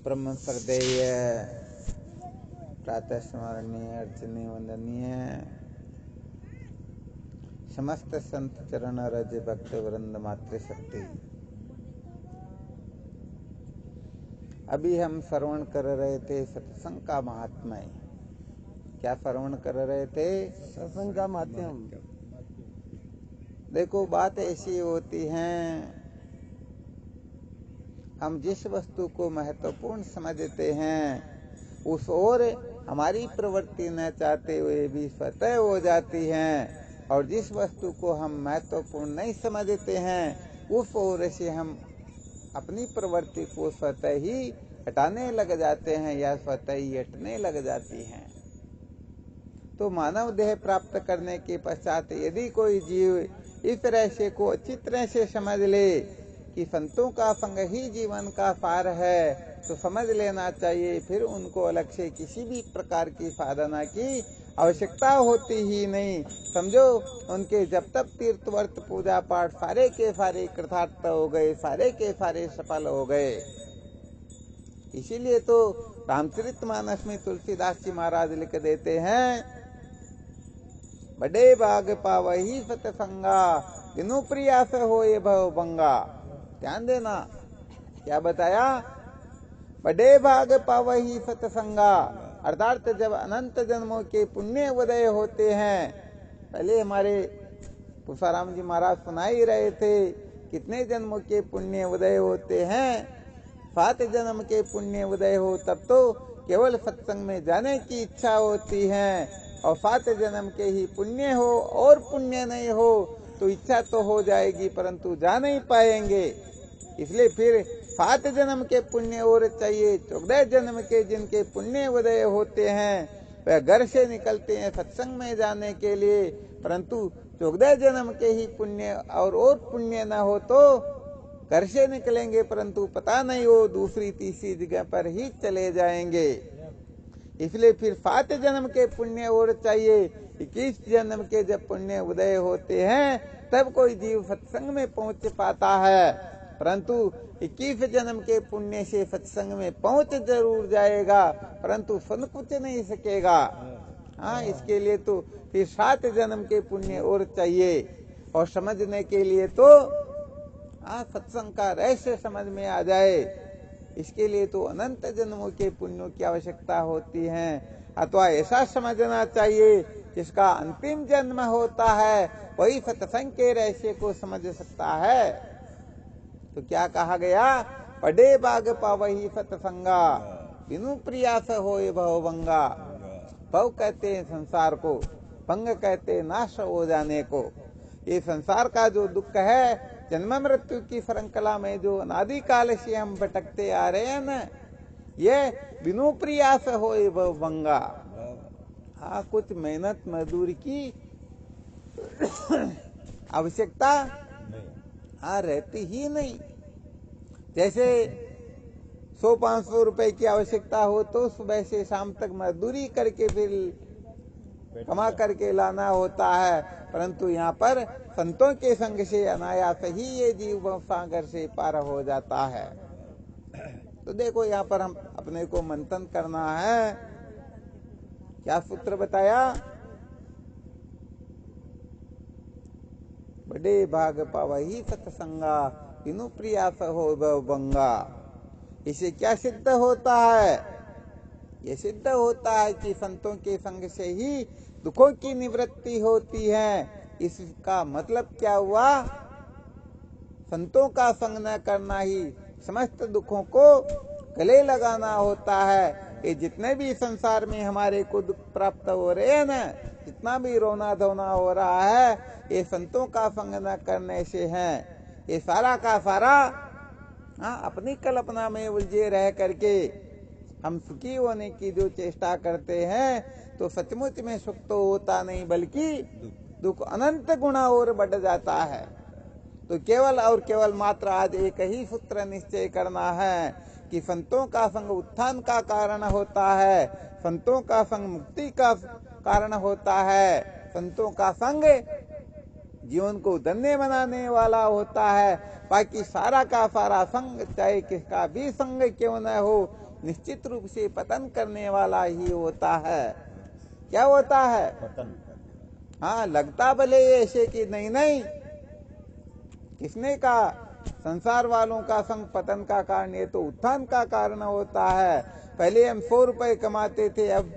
ब्रह्म सर्देय प्रातः स्मरणीय अर्चनीय वंदनीय समस्त संत चरण रज भक्त वृंद मातृ शक्ति। अभी हम श्रवण कर रहे थे सत्संग का महात्म्य। क्या श्रवण कर रहे थे? सत्संग का माध्यम। देखो, बात ऐसी होती है, हम जिस वस्तु को महत्वपूर्ण समझते हैं उस ओर हमारी प्रवृत्ति न चाहते हुए भी स्वतः हो जाती है, और जिस वस्तु को हम महत्वपूर्ण नहीं समझते हैं उस ओर से हम अपनी प्रवृत्ति को स्वतः ही हटाने लग जाते हैं या स्वतः ही हटने लग जाती हैं। तो मानव देह प्राप्त करने के पश्चात यदि कोई जीव इस रहस्य को अच्छी तरह से समझ ले कि संतों का संग ही जीवन का सार है, तो समझ लेना चाहिए फिर उनको अलग से किसी भी प्रकार की साधना की आवश्यकता होती ही नहीं। समझो, उनके जब तक तीर्थ व्रत पूजा पाठ सारे के सारे कृतार्थ हो गए, सारे के सारे सफल हो गए। इसीलिए तो रामचरितमानस में तुलसीदास जी महाराज लिख देते हैं, बड़े भाग पावही सतसंगा बिनु प्रयास होए भव भंगा। ध्यान देना, क्या बताया? बड़े भाग पावही सतसंगा, अर्थात जब अनंत जन्मों के पुण्य उदय होते हैं। पहले हमारे पुष्पाराम जी महाराज सुना ही रहे थे, कितने जन्मों के पुण्य उदय होते हैं। 7 जन्म के पुण्य उदय हो तब तो केवल सत्संग में जाने की इच्छा होती है, और 7 जन्म के ही पुण्य हो और पुण्य नहीं हो तो इच्छा तो हो जाएगी परंतु जा नहीं पाएंगे। इसलिए फिर 7 जन्म के पुण्य और चाहिए। 14 जन्म के जिनके पुण्य उदय होते हैं वह घर से निकलते हैं सत्संग में जाने के लिए, परंतु 14 जन्म के ही पुण्य और पुण्य न हो तो घर से निकलेंगे परंतु पता नहीं हो दूसरी तीसरी जगह पर ही चले जाएंगे। इसलिए फिर 7 जन्म के पुण्य और चाहिए। 21 जन्म के जब पुण्य उदय होते हैं तब कोई जीव सत्संग में पहुंच पाता है, परंतु 21 जन्म के पुण्य से सत्संग में पहुंच जरूर जाएगा परंतु सुन कुछ नहीं सकेगा। हाँ, इसके लिए तो फिर 7 जन्म के पुण्य और चाहिए। और समझने के लिए तो सत्संग का रहस्य समझ में आ जाए, इसके लिए तो अनंत जन्मों के पुण्यों की आवश्यकता होती है। अथवा ऐसा समझना चाहिए जिसका अंतिम जन्म होता है वही सत्संग के रहस्य को समझ सकता है। तो क्या कहा गया? पढ़े बाग पावही सत्संगा बिनु प्रयास होए भव भंगा। भव कहते हैं संसार को, भंग कहते हैं नाश हो जाने को। ये संसार का जो दुख है, जन्म मृत्यु की श्रृंखला में जो अनादि काल से हम भटकते आ रहे हैं न, ये बिनु प्रयास होए भव भंगा। हाँ, कुछ मेहनत मजदूरी की आवश्यकता रहती ही नहीं। जैसे 100-500 रुपए की आवश्यकता हो तो सुबह से शाम तक मजदूरी करके फिर कमा करके लाना होता है, परंतु यहाँ पर संतों के संग से अनायास ही ये जीव सागर से पार हो जाता है। तो देखो, यहाँ पर हम अपने को मंथन करना है। क्या सूत्र बताया? बड़े भाग पावही सत्संगा बिनु प्रयास हो भव भंगा। इसे क्या सिद्ध होता है? ये सिद्ध होता है कि संतों के संग से ही दुखों की निवृत्ति होती है। इसका मतलब क्या हुआ? संतों का संग न करना ही समस्त दुखों को गले लगाना होता है। ये जितने भी संसार में हमारे को दुख प्राप्त हो रहे हैं न, जितना भी रोना धोना हो रहा है, ये संतों का संग न करने से है। ये सारा का सारा अपनी कल्पना में उलझे रह करके हम सुखी होने की जो चेष्टा करते हैं तो सचमुच में सुख तो होता नहीं बल्कि दुख अनंत गुना और बढ़ जाता है। तो केवल और केवल मात्र आज एक ही सूत्र निश्चय करना है कि संतों का संग उत्थान का कारण होता है, संतों का संग मुक्ति का कारण होता है, संतों का संग जीवन को धन्य बनाने वाला होता है। बाकी सारा का सारा संग, चाहे किसका भी संग क्यों न हो, निश्चित रूप से पतन करने वाला ही होता है। क्या होता है? पतन। हाँ, लगता भले ऐसे कि नहीं नहीं, किसने कहा? संसार वालों का संग पतन का कारण, ये तो उत्थान का कारण होता है। पहले हम 100 रुपए कमाते थे, अब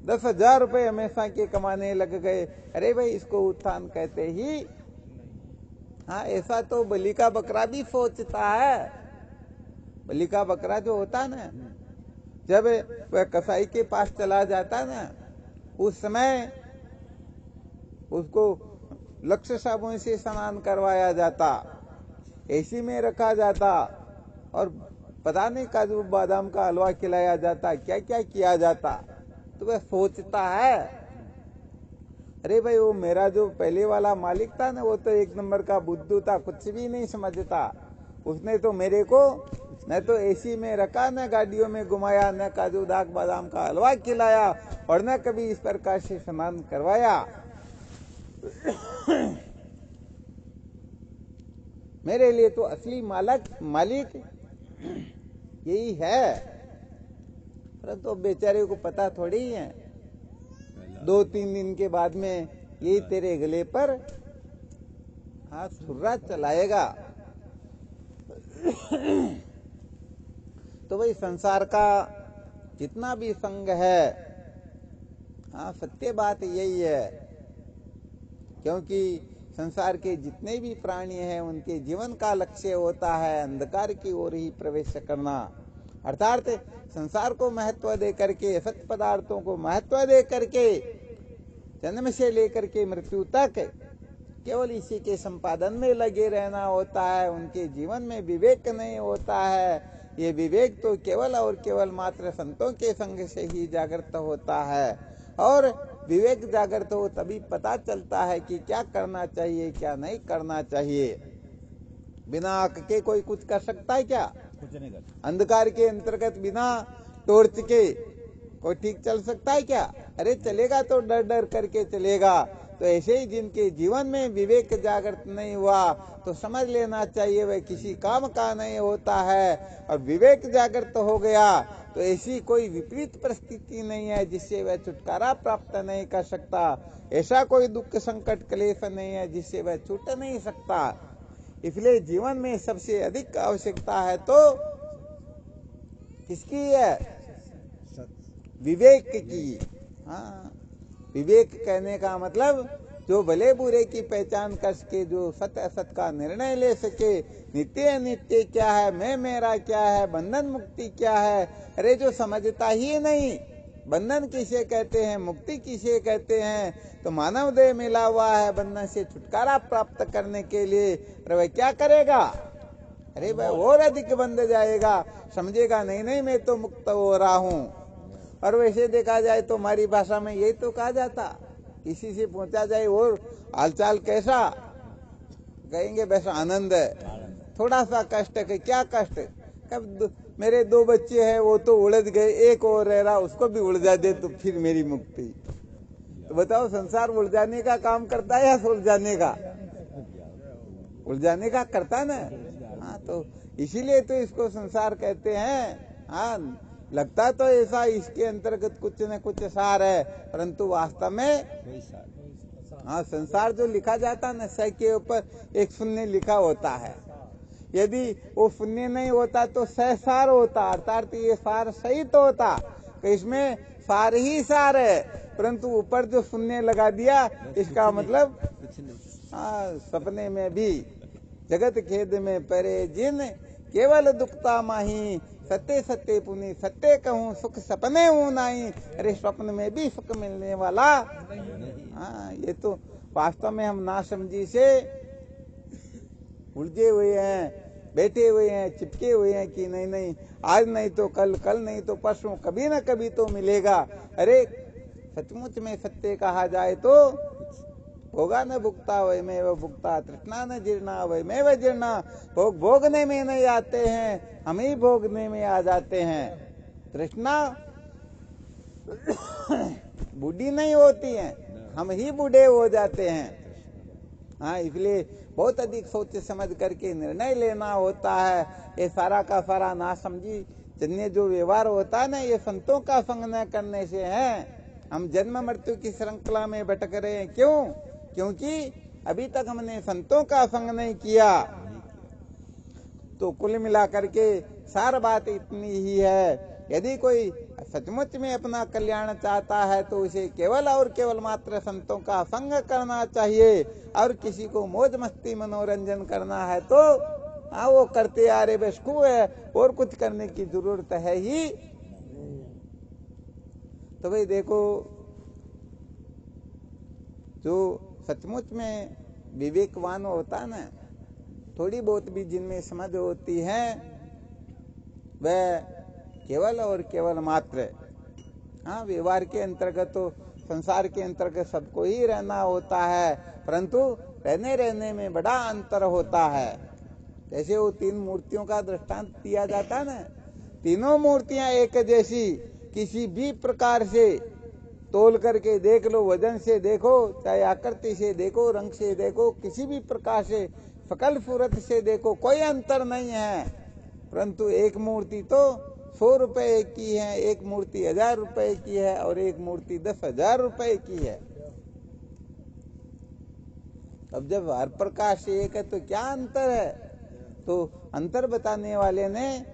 10,000 रुपए हमेशा के कमाने लग गए। अरे भाई, इसको उत्थान कहते ही? हाँ, ऐसा तो बलि का बकरा भी सोचता है। बलि का बकरा जो होता ना, जब वह कसाई के पास चला जाता ना, उस समय उसको लक्ष्य साबुन से स्नान करवाया जाता, एसी में रखा जाता और पता नहीं काजू बादाम का हलवा खिलाया जाता, क्या क्या किया जाता। तो वह सोचता है, अरे भाई, वो मेरा जो पहले वाला मालिक था ना, वो तो एक नंबर का बुद्धू था, कुछ भी नहीं समझता। उसने तो मेरे को न तो एसी में रखा, न गाड़ियों में घुमाया, न काजू दाग बादाम का हलवा खिलाया और न कभी इस प्रकार से स्नान करवाया। मेरे लिए तो असली मालिक यही है, परंतु बेचारे को पता थोड़ी ही है। 2-3 दिन के बाद में यही तेरे गले पर हाथ छुर्रा चलाएगा। तो भाई, संसार का जितना भी संग है, हाँ, सत्य बात यही है, क्योंकि संसार के जितने भी प्राणी हैं उनके जीवन का लक्ष्य होता है अंधकार की ओर ही प्रवेश करना। अर्थात संसार को महत्व दे करके, सत्य पदार्थों को महत्व दे करके जन्म से लेकर के मृत्यु तक केवल इसी के संपादन में लगे रहना होता है। उनके जीवन में विवेक नहीं होता है। ये विवेक तो केवल और केवल मात्र संतों के संग से ही जागृत होता है, और विवेक जागृत हो तभी पता चलता है कि क्या करना चाहिए, क्या नहीं करना चाहिए। बिना आंख के कोई कुछ कर सकता है क्या? कुछ नहीं कर। अंधकार के अंतर्गत बिना टॉर्च के कोई ठीक चल सकता है क्या? अरे चलेगा तो डर डर करके चलेगा। तो ऐसे ही जिनके जीवन में विवेक जागृत नहीं हुआ तो समझ लेना चाहिए वह किसी काम का नहीं होता है। और विवेक जागृत हो गया तो ऐसी कोई विपरीत परिस्थिति नहीं है जिससे वह छुटकारा प्राप्त नहीं कर सकता। ऐसा कोई दुख संकट क्लेश नहीं है जिससे वह छूट नहीं सकता। इसलिए जीवन में सबसे अधिक आवश्यकता है तो किसकी है? विवेक की। हाँ, विवेक कहने का मतलब जो भले बुरे की पहचान कर सके, जो सत्य असत का निर्णय ले सके, नित्य अनित्य क्या है, मैं मेरा क्या है, बंधन मुक्ति क्या है। अरे जो समझता ही नहीं बंधन किसे कहते हैं, मुक्ति किसे कहते हैं, तो मानव देह मिला हुआ है बंधन से छुटकारा प्राप्त करने के लिए। अरे वह क्या करेगा? अरे वह और अधिक बंध जाएगा, समझेगा नहीं नहीं मैं तो मुक्त हो रहा हूँ। और वैसे देखा जाए तो हमारी भाषा में यही तो कहा जाता, किसी से पूछा जाए और हालचाल कैसा, कहेंगे वैसा आनंद है, थोड़ा सा कष्ट है। क्या कष्ट? कब मेरे 2 बच्चे हैं वो तो उलझ गए, एक और रह रहा उसको भी उलझा दे तो फिर मेरी मुक्ति। तो बताओ, संसार उलझाने का काम करता है या सुलझाने का? उलझाने का करता ना। हाँ, तो इसीलिए तो इसको संसार कहते हैं। हाँ, लगता तो ऐसा इसके अंतर्गत कुछ न कुछ सार है, परंतु वास्तव में हाँ, संसार जो लिखा जाता है ना, सह के ऊपर एक शून्य लिखा होता है। यदि वो शून्य नहीं होता तो सहसार होता, अर्थात ये सार सही तो होता, तो इसमें सार ही सार है, परंतु ऊपर जो शून्य लगा दिया इसका मतलब हाँ, सपने में भी जगत खेद में परे जिन केवल दुखता माही, सत्य सत्य पुनि सत्य कहूँ सुख सपने हूँ नहीं। अरे स्वप्न में भी सुख मिलने वाला हाँ, ये तो वास्तव में हम ना समझी से उलझे हुए हैं, बैठे हुए हैं, चिपके हुए हैं कि नहीं नहीं आज नहीं तो कल, कल नहीं तो परसों, कभी ना कभी तो मिलेगा। अरे सचमुच में सत्य कहा जाए तो भोगा न भुगता वही में वह भुगता, तृष्णा न जीर्णा वही में वह जीर्णा। भोग भोगने में नहीं आते हैं, हम ही भोगने में आ जाते हैं। तृष्णा बूढ़ी नहीं होती है, हम ही बूढ़े हो जाते हैं। हाँ, इसलिए बहुत अधिक सोच समझ करके निर्णय लेना होता है। ये सारा का सारा ना समझी जन्य जो व्यवहार होता है ना, ये संतों का संग न करने से है। हम जन्म मृत्यु की श्रृंखला में भटक रहे हैं। क्यों? क्योंकि अभी तक हमने संतों का संग नहीं किया। तो कुल मिलाकर के सार बात इतनी ही है, यदि कोई सचमुच में अपना कल्याण चाहता है तो उसे केवल और केवल मात्र संतों का संग करना चाहिए। और किसी को मौज मस्ती मनोरंजन करना है तो हाँ, वो करते आ रहे बस खूब है, और कुछ करने की जरूरत है ही। तो भाई देखो, जो सचमुच में विवेकवान होता है ना, थोड़ी बहुत भी जिनमें समझ होती है, वह केवल और केवल मात्र हाँ, व्यवहार के अंतर्गत तो संसार के अंतर्गत सबको ही रहना होता है, परंतु रहने में बड़ा अंतर होता है। जैसे वो तीन मूर्तियों का दृष्टांत दिया जाता है ना, तीनों मूर्तियां एक जैसी, किसी भी प्रकार से तोल करके देख लो, वजन से देखो, चाहे आकृति से देखो, रंग से देखो, किसी भी प्रकार से सकल सूरत से देखो, कोई अंतर नहीं है। परंतु एक मूर्ति तो 100 रुपए की है, एक मूर्ति 1000 रुपए की है, और एक मूर्ति 10,000 रुपए की है। अब जब हर प्रकार से एक है तो क्या अंतर है? तो अंतर बताने वाले ने,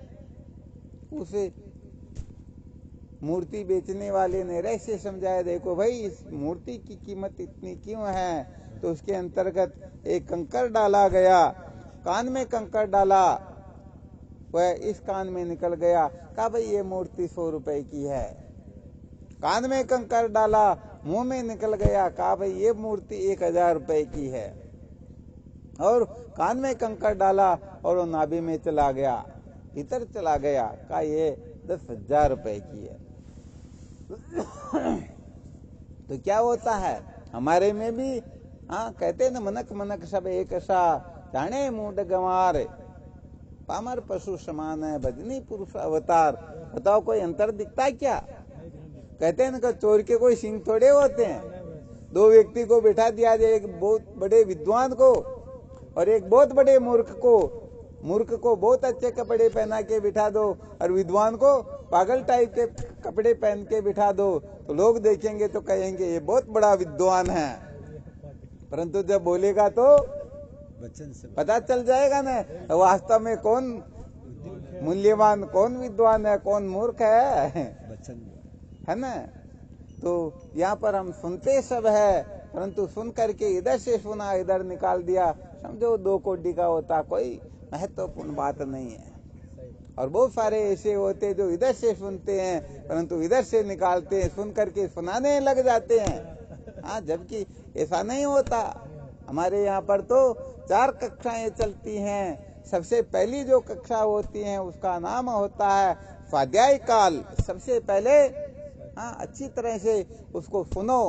उसे मूर्ति बेचने वाले ने रहस्य समझाया, देखो भाई इस मूर्ति की कीमत इतनी क्यों है? तो उसके अंतर्गत एक कंकर डाला गया, कान में कंकर डाला, वह इस कान में निकल गया, कहा भाई ये मूर्ति 100 रुपए की है। कान में कंकर डाला, मुंह में निकल गया, कहा भाई ये मूर्ति 1000 रुपए की है। और कान में कंकर डाला और वो नाभि में चला गया, भीतर चला गया, कहा ये 10,000 रुपए की है। तो क्या होता है हमारे में भी, हाँ कहते ना, मनक मनक सब एक सा, जाने मूड गंवार, पामर पशु समान है, भजनी पुरुष अवतार। बताओ कोई अंतर दिखता है क्या? कहते हैं ना, चोर के कोई सिंह थोड़े होते हैं। दो व्यक्ति को बिठा दिया जाए, एक बहुत बड़े विद्वान को और एक बहुत बड़े मूर्ख को। मूर्ख को बहुत अच्छे कपड़े पहना के बिठा दो और विद्वान को पागल टाइप के कपड़े पहन के बिठा दो, तो लोग देखेंगे तो कहेंगे ये बहुत बड़ा विद्वान है। परंतु जब बोलेगा तो पता चल जाएगा ना वास्तव में कौन मूल्यवान, कौन विद्वान है, कौन मूर्ख है ना। तो यहाँ पर हम सुनते सब है, परंतु सुन करके इधर से सुना इधर निकाल दिया, समझो 2 कोड़ी का होता, कोई महत्वपूर्ण बात नहीं है। और बहुत सारे ऐसे होते जो इधर से सुनते हैं परंतु इधर से निकालते हैं, सुन करके सुनाने लग जाते हैं। हाँ, जबकि ऐसा नहीं होता। हमारे यहाँ पर तो 4 कक्षाएं चलती हैं। सबसे पहली जो कक्षा होती है उसका नाम होता है स्वाध्याय काल। सबसे पहले हाँ, अच्छी तरह से उसको सुनो।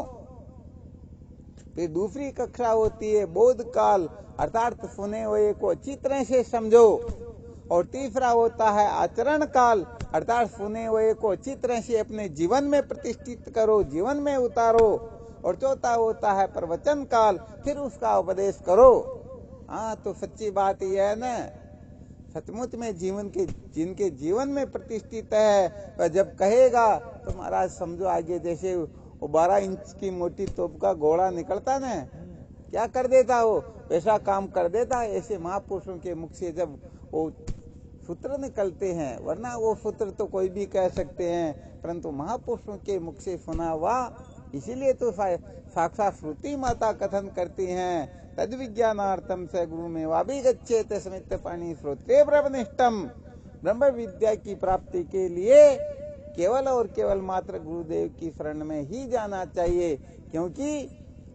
फिर दूसरी कक्षा होती है बोध काल, अर्थात सुने हुए को अच्छी तरह से समझो। और तीसरा होता है आचरण काल, अर्थात सुने हुए को अच्छी तरह से अपने जीवन में प्रतिष्ठित करो, जीवन में उतारो। और चौथा होता है प्रवचन काल, फिर उसका उपदेश करो। हाँ, तो सच्ची बात यह है ना, सचमुच में जिनके जीवन में प्रतिष्ठित है, वह जब कहेगा तो महाराज समझो आगे जैसे वो 12 इंच की मोटी तोप का घोड़ा निकलता ना, क्या कर देता वो, वैसा काम कर देता। ऐसे महापुरुषों के मुख से जब वो सूत्र निकलते हैं, वरना वो सूत्र तो कोई भी कह सकते हैं, परंतु महापुरुषों के मुख से सुना हुआ, इसीलिए तो साक्षात श्रुति माता कथन करती हैं, तद विज्ञानार्थम स गुरु में वाभिगच्छेत स्मित पाणी श्रोत्रे ब्रह्मनिष्ठम। ब्रह्म विद्या की प्राप्ति के लिए केवल और केवल मात्र गुरुदेव की शरण में ही जाना चाहिए, क्योंकि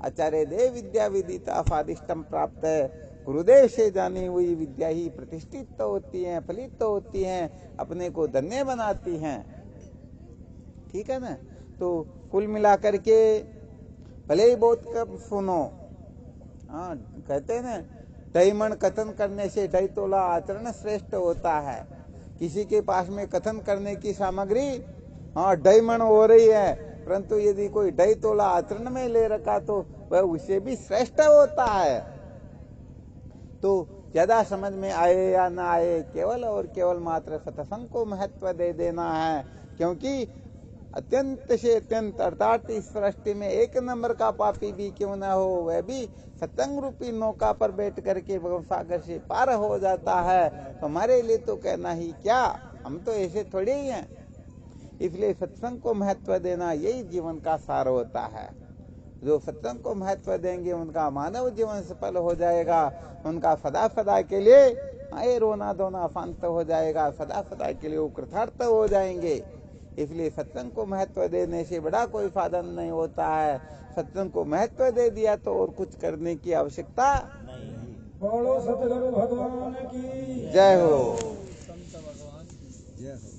आचार्य देव विद्या विदिता स्वादिष्टम प्राप्त है। गुरुदेव से जानी हुई विद्या ही प्रतिष्ठित तो होती है, फलित तो होती है, अपने को धन्य बनाती हैं। ठीक है ना। तो कुल मिलाकर के भले ही बहुत कम सुनो। हाँ, कहते हैं ना, ढाई मन कथन करने से 2.5 तोला आचरण श्रेष्ठ होता है। किसी के पास में कथन करने की सामग्री 2.5 मन हो रही है, परंतु यदि कोई 2.5 तोला आचरण में ले रखा तो वह उससे भी श्रेष्ठ होता है। तो ज्यादा समझ में आए या ना आए, केवल और केवल मात्र सत्संग को महत्व दे देना है। क्योंकि अत्यंत से अत्यंत अर्थात इस सृष्टि में एक नंबर का पापी भी क्यों ना हो, वह भी सत्संग रूपी नौका पर बैठ करके भव सागर से पार हो जाता है। तो हमारे लिए तो कहना ही क्या, हम तो ऐसे थोड़े ही हैं। इसलिए सत्संग को महत्व देना यही जीवन का सार होता है। जो सत्संग को महत्व देंगे उनका मानव जीवन सफल हो जाएगा, उनका सदा सदा के लिए आए रोना धोना शांत हो जाएगा, सदा सदा के लिए वो कृतार्थ हो जाएंगे। इसलिए सत्संग को महत्व देने से बड़ा कोई साधन नहीं होता है। सत्संग को महत्व दे दिया तो और कुछ करने की आवश्यकता नहीं। बोलो सतगुरु भगवान की जय हो। जय हो।